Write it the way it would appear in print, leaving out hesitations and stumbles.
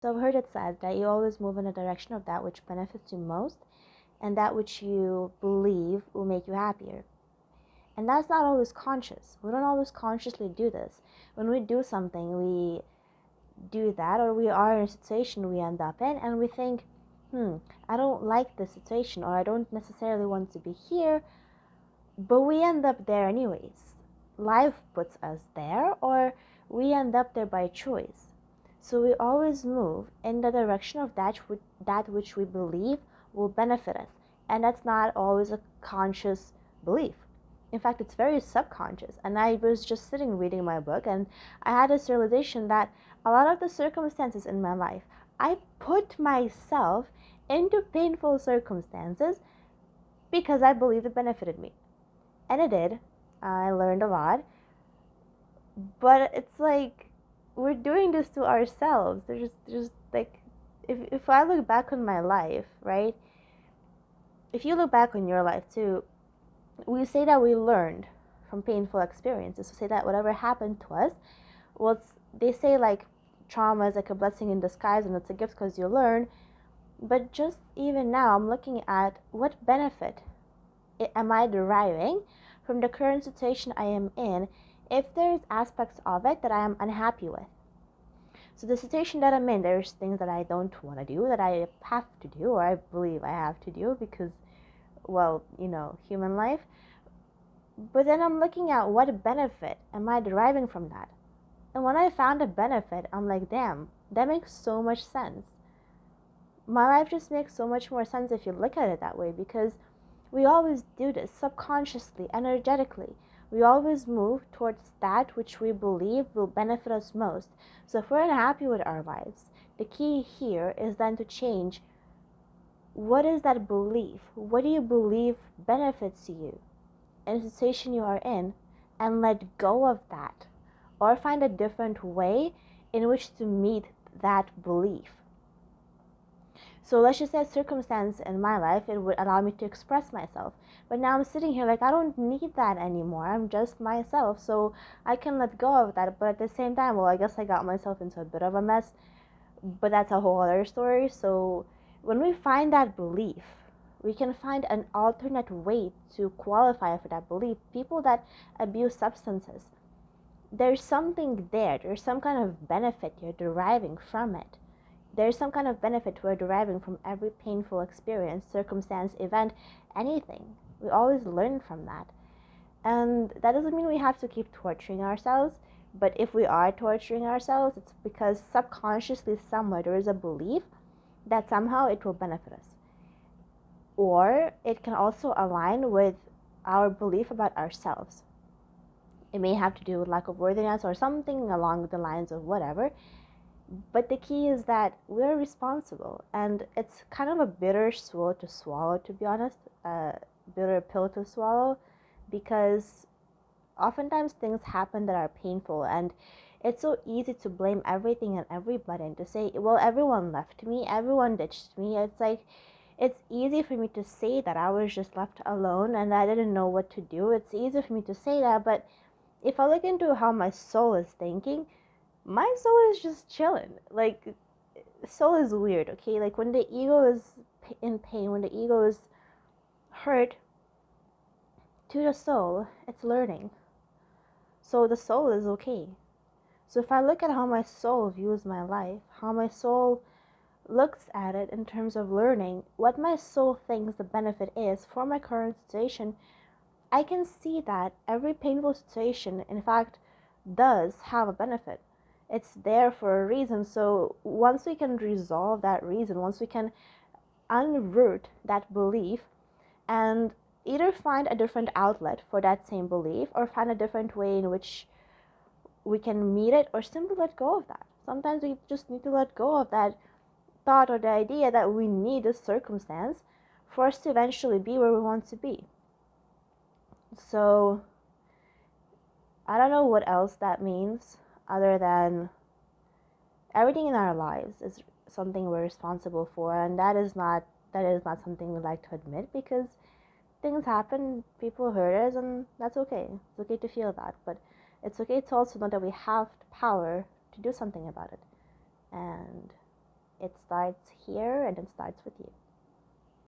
So I've heard it said that you always move in the direction of that which benefits you most and that which you believe will make you happier. And that's not always conscious. We don't always consciously do this. When we do something, we do that, or we are in a situation we end up in, and we think, I don't like this situation, or I don't necessarily want to be here, but we end up there anyways. Life puts us there, or we end up there by choice. So we always move in the direction of that which we believe will benefit us. And that's not always a conscious belief. In fact, it's very subconscious. And I was just sitting reading my book, and I had this realization that a lot of the circumstances in my life, I put myself into painful circumstances because I believed it benefited me. And it did. I learned a lot. But it's like we're doing this to ourselves. There's like, if I look back on my life, right? If you look back on your life too, we say that we learned from painful experiences. We say that whatever happened to us was, they say like trauma is like a blessing in disguise and it's a gift because you learn. But just even now, I'm looking at what benefit am I deriving from the current situation I am in if there's aspects of it that I am unhappy with. So the situation that I'm in, there's things that I don't want to do, that I have to do, or I believe I have to do because, well, human life. But then I'm looking at what benefit am I deriving from that. And when I found a benefit, I'm like, damn, that makes so much sense. My life just makes so much more sense if you look at it that way, because we always do this subconsciously, energetically. We always move towards that which we believe will benefit us most. So if we're unhappy with our lives, the key here is then to change, what is that belief? What do you believe benefits you in the situation you are in, and let go of that, or find a different way in which to meet that belief. So let's just say a circumstance in my life, it would allow me to express myself. But now I'm sitting here like, I don't need that anymore. I'm just myself. So I can let go of that. But at the same time, well, I guess I got myself into a bit of a mess. But that's a whole other story. So when we find that belief, we can find an alternate way to qualify for that belief. People that abuse substances, there's something there. There's some kind of benefit you're deriving from it. There's some kind of benefit we're deriving from every painful experience, circumstance, event, anything. We always learn from that. And that doesn't mean we have to keep torturing ourselves, but if we are torturing ourselves, it's because subconsciously somewhere there is a belief that somehow it will benefit us. Or it can also align with our belief about ourselves. It may have to do with lack of worthiness or something along the lines of whatever. But the key is that we're responsible, and it's kind of a bitter swallow to swallow, to be honest, a bitter pill to swallow, because oftentimes things happen that are painful, and it's so easy to blame everything and everybody and to say, well, everyone left me, everyone ditched me. It's like, it's easy for me to say that I was just left alone and I didn't know what to do. It's easy for me to say that, but if I look into how my soul is thinking, my soul is just chilling. Like, soul is weird, okay? Like, when the ego is in pain, when the ego is hurt, to the soul, it's learning. So the soul is okay. So if I look at how my soul views my life, how my soul looks at it in terms of learning, what my soul thinks the benefit is for my current situation, I can see that every painful situation, in fact, does have a benefit. It's there for a reason. So once we can resolve that reason, once we can unroot that belief and either find a different outlet for that same belief or find a different way in which we can meet it, or simply let go of that. Sometimes we just need to let go of that thought or the idea that we need a circumstance for us to eventually be where we want to be. So I don't know what else that means other than everything in our lives is something we're responsible for, and that is not something we like to admit, because things happen, people hurt us, and that's okay. It's okay to feel that, but it's okay to also know that we have the power to do something about it. And It starts here and it starts with you.